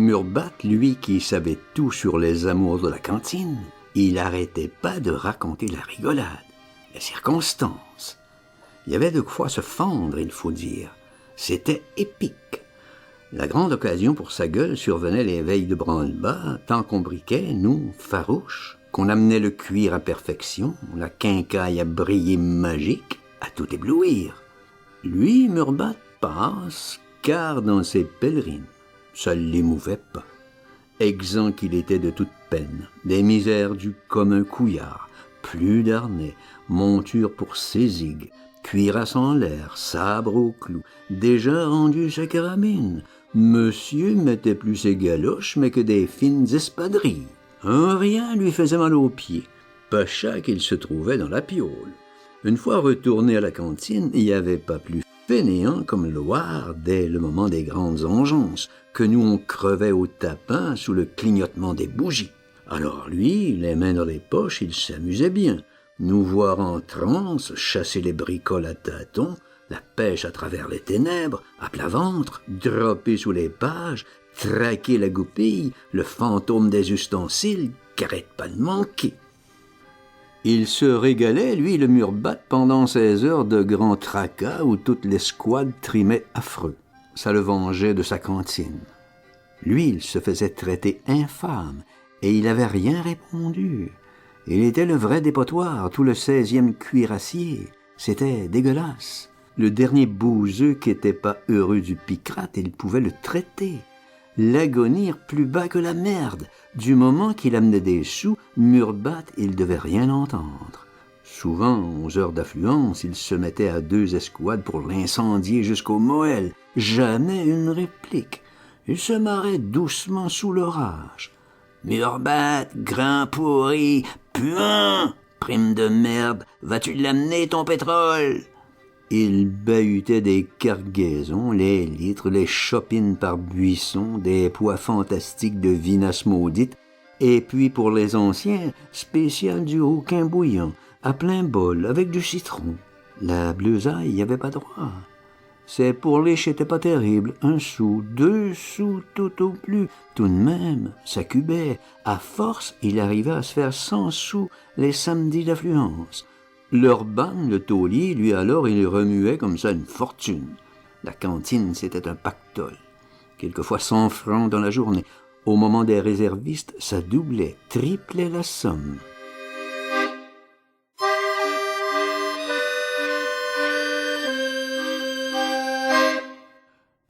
Murbat, lui qui savait tout sur les amours de la cantine, il n'arrêtait pas de raconter la rigolade, les circonstances. Il y avait de quoi se fendre, il faut dire. C'était épique. La grande occasion pour sa gueule survenait les veilles de branle-bas, tant qu'on briquait, nous, farouches, qu'on amenait le cuir à perfection, la quincaille à briller magique, à tout éblouir. Lui, Murbat, passe, car dans ses pèlerines, ça ne l'émouvait pas. Exempt qu'il était de toute peine, des misères du commun couillard, plus d'harnais, monture pour sésigue, cuirasse en l'air, sabre au clou, déjà rendu sa carabine. Monsieur mettait plus ses galoches, mais que des fines espadrilles. Un rien lui faisait mal aux pieds, pacha qu'il se trouvait dans la piaule. Une fois retourné à la cantine, il n'y avait pas plus fainéant comme Loire dès le moment des grandes engeances, que nous on crevait au tapin sous le clignotement des bougies. Alors lui, les mains dans les poches, il s'amusait bien. Nous voir en transe, chasser les bricoles à tâtons, la pêche à travers les ténèbres, à plat ventre, dropper sous les pages, traquer la goupille, le fantôme des ustensiles, qu'arrête pas de manquer. Il se régalait, lui, le Murbat, pendant ces heures de grand tracas où toute l'escouade trimait affreux. Ça le vengeait de sa cantine. Lui, il se faisait traiter infâme, et il avait rien répondu. Il était le vrai dépotoir, tout le 16e cuirassier. C'était dégueulasse. Le dernier bouseux qui était pas heureux du picrate, il pouvait le traiter. L'agonir plus bas que la merde. Du moment qu'il amenait des sous, Murbat, il devait rien entendre. Souvent, aux heures d'affluence, il se mettait à 2 escouades pour l'incendier jusqu'au Moël. Jamais une réplique. Il se marrait doucement sous l'orage. « Murbat, grain pourri, puant, prime de merde, vas-tu l'amener ton pétrole ?» Il bahutait des cargaisons, les litres, les chopines par buisson, des poids fantastiques de vinasse maudite, et puis pour les anciens, spécial du rouquin bouillant, à plein bol, avec du citron. La bleusaille y avait pas droit. C'est pour les c'était pas terrible, 1 sou, 2 sous tout au plus. Tout de même, ça cubait. À force, il arrivait à se faire 100 sous les samedis d'affluence. L'Urban, le taulier, lui alors, il remuait comme ça une fortune. La cantine, c'était un pactole. Quelquefois 100 francs dans la journée. Au moment des réservistes, ça doublait, triplait la somme.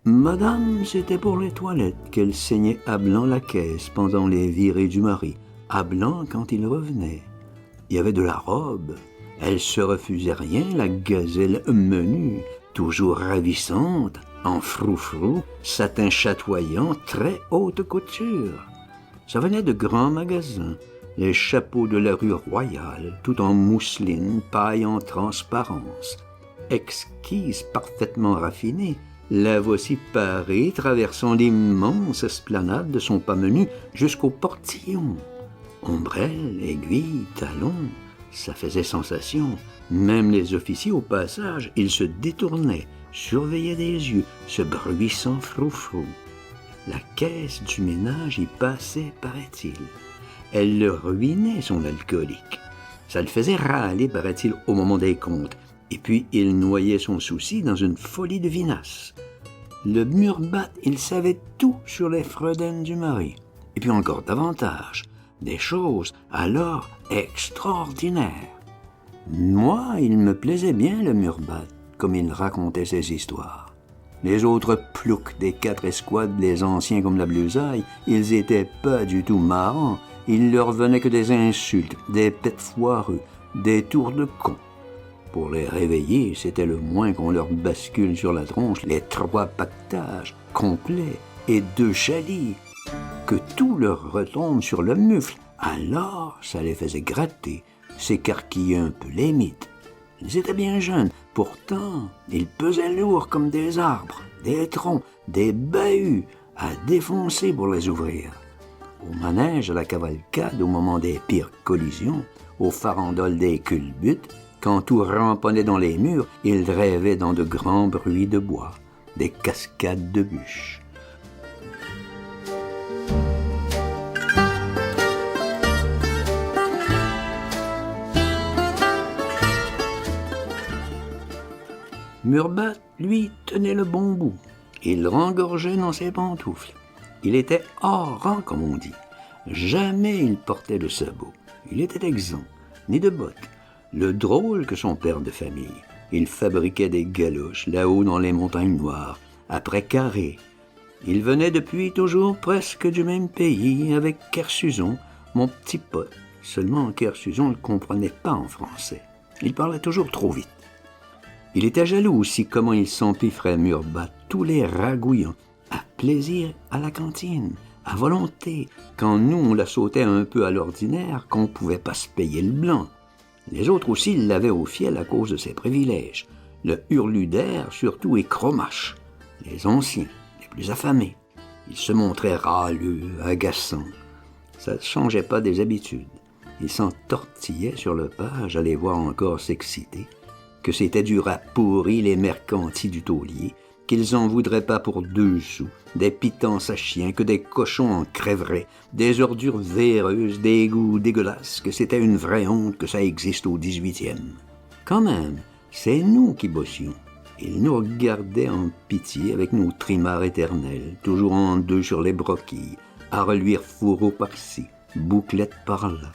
Madame, c'était pour les toilettes qu'elle saignait à blanc la caisse pendant les virées du mari, à blanc quand il revenait. Il y avait de la robe. Elle se refusait rien, la gazelle menue, toujours ravissante, en froufrou, satin chatoyant, très haute couture. Ça venait de grands magasins, les chapeaux de la rue Royale, tout en mousseline, paille en transparence. Exquise, parfaitement raffinée, la voici parée, traversant l'immense esplanade de son pas menu jusqu'au portillon. Ombrelle, aiguille, talons, ça faisait sensation. Même les officiers, au passage, ils se détournaient, surveillaient des yeux, ce bruissant froufrou. La caisse du ménage y passait, paraît-il. Elle le ruinait, son alcoolique. Ça le faisait râler, paraît-il, au moment des comptes. Et puis, il noyait son souci dans une folie de vinasse. Le Murbat, il savait tout sur les fredaines du mari. Et puis encore davantage. Des choses alors extraordinaires. Moi, il me plaisait bien le Murbat, comme il racontait ses histoires. Les autres ploucs des 4 escouades, les anciens comme la bleusaille, ils étaient pas du tout marrants. Il leur venait que des insultes, des pets foireux, des tours de con. Pour les réveiller, c'était le moins qu'on leur bascule sur la tronche les 3 pactages complets et 2 chalis. Que tout leur retombe sur le mufle. Alors, ça les faisait gratter, s'écarquiller un peu les mythes. Ils étaient bien jeunes, pourtant, ils pesaient lourd comme des arbres, des troncs, des bahuts à défoncer pour les ouvrir. Au manège, à la cavalcade, au moment des pires collisions, aux farandoles des culbutes, quand tout ramponnait dans les murs, ils rêvaient dans de grands bruits de bois, des cascades de bûches. Murbat, lui, tenait le bon bout. Il rengorgeait dans ses pantoufles. Il était hors rang, comme on dit. Jamais il portait de sabots. Il était exempt, ni de bottes. Le drôle que son père de famille. Il fabriquait des galoches là-haut dans les montagnes noires, après Carré. Il venait depuis toujours presque du même pays avec Kersuzon, mon petit pote. Seulement Kersuzon ne le comprenait pas en français. Il parlait toujours trop vite. Il était jaloux aussi comment il s'empiffrait Murbat, tous les ragouillants, à plaisir à la cantine, à volonté, quand nous on la sautait un peu à l'ordinaire, qu'on ne pouvait pas se payer le blanc. Les autres aussi l'avaient au fiel à cause de ses privilèges. Le Hurluder surtout et Cromache, les anciens, les plus affamés. Ils se montraient râleux, agaçants. Ça ne changeait pas des habitudes. Ils s'entortillaient sur le page à les voir encore s'exciter, que c'était du rat pourri les mercantis du taulier, qu'ils en voudraient pas pour 2 sous, des pitances à chiens, que des cochons en crèveraient, des ordures véreuses, des égouts dégueulasses, que c'était une vraie honte que ça existe au 18e. Quand même, c'est nous qui bossions. Ils nous regardaient en pitié avec nos trimards éternels, toujours en 2 sur les broquilles, à reluire fourreaux par-ci, bouclettes par-là.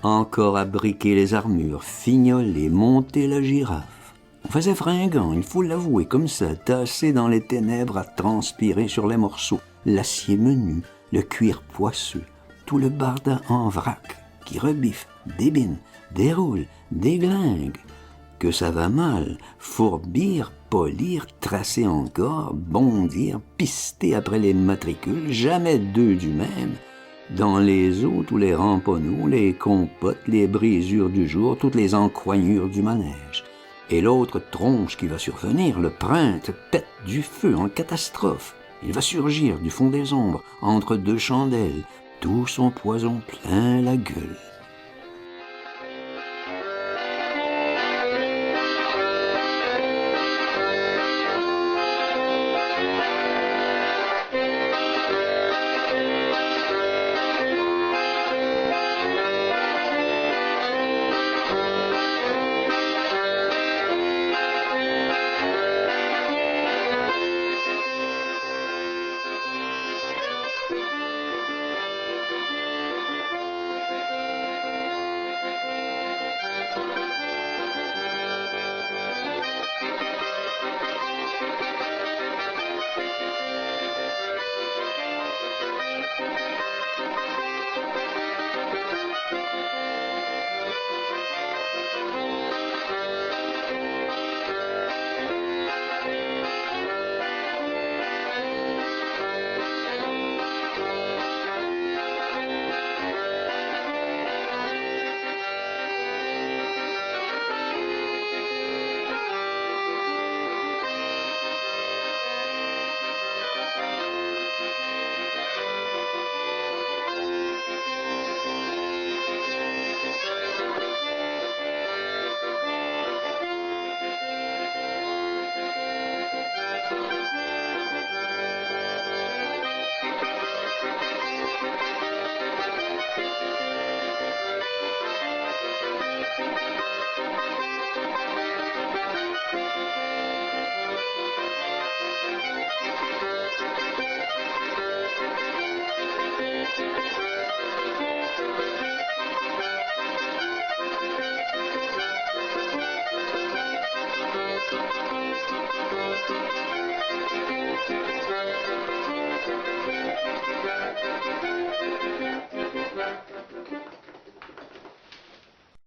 Encore à briquer les armures, fignoler, monter la girafe. On faisait fringant, il faut l'avouer, comme ça, tassé dans les ténèbres à transpirer sur les morceaux, l'acier menu, le cuir poisseux, tout le barda en vrac, qui rebiffe, débine, déroule, déglingue. Que ça va mal, fourbir, polir, tracer encore, bondir, pister après les matricules, jamais 2 du même. Dans les eaux, tous les ramponneaux, les compotes, les brisures du jour, toutes les encroignures du manège. Et l'autre tronche qui va survenir, le printemps, pète du feu en catastrophe. Il va surgir du fond des ombres, entre 2 chandelles, tout son poison plein la gueule.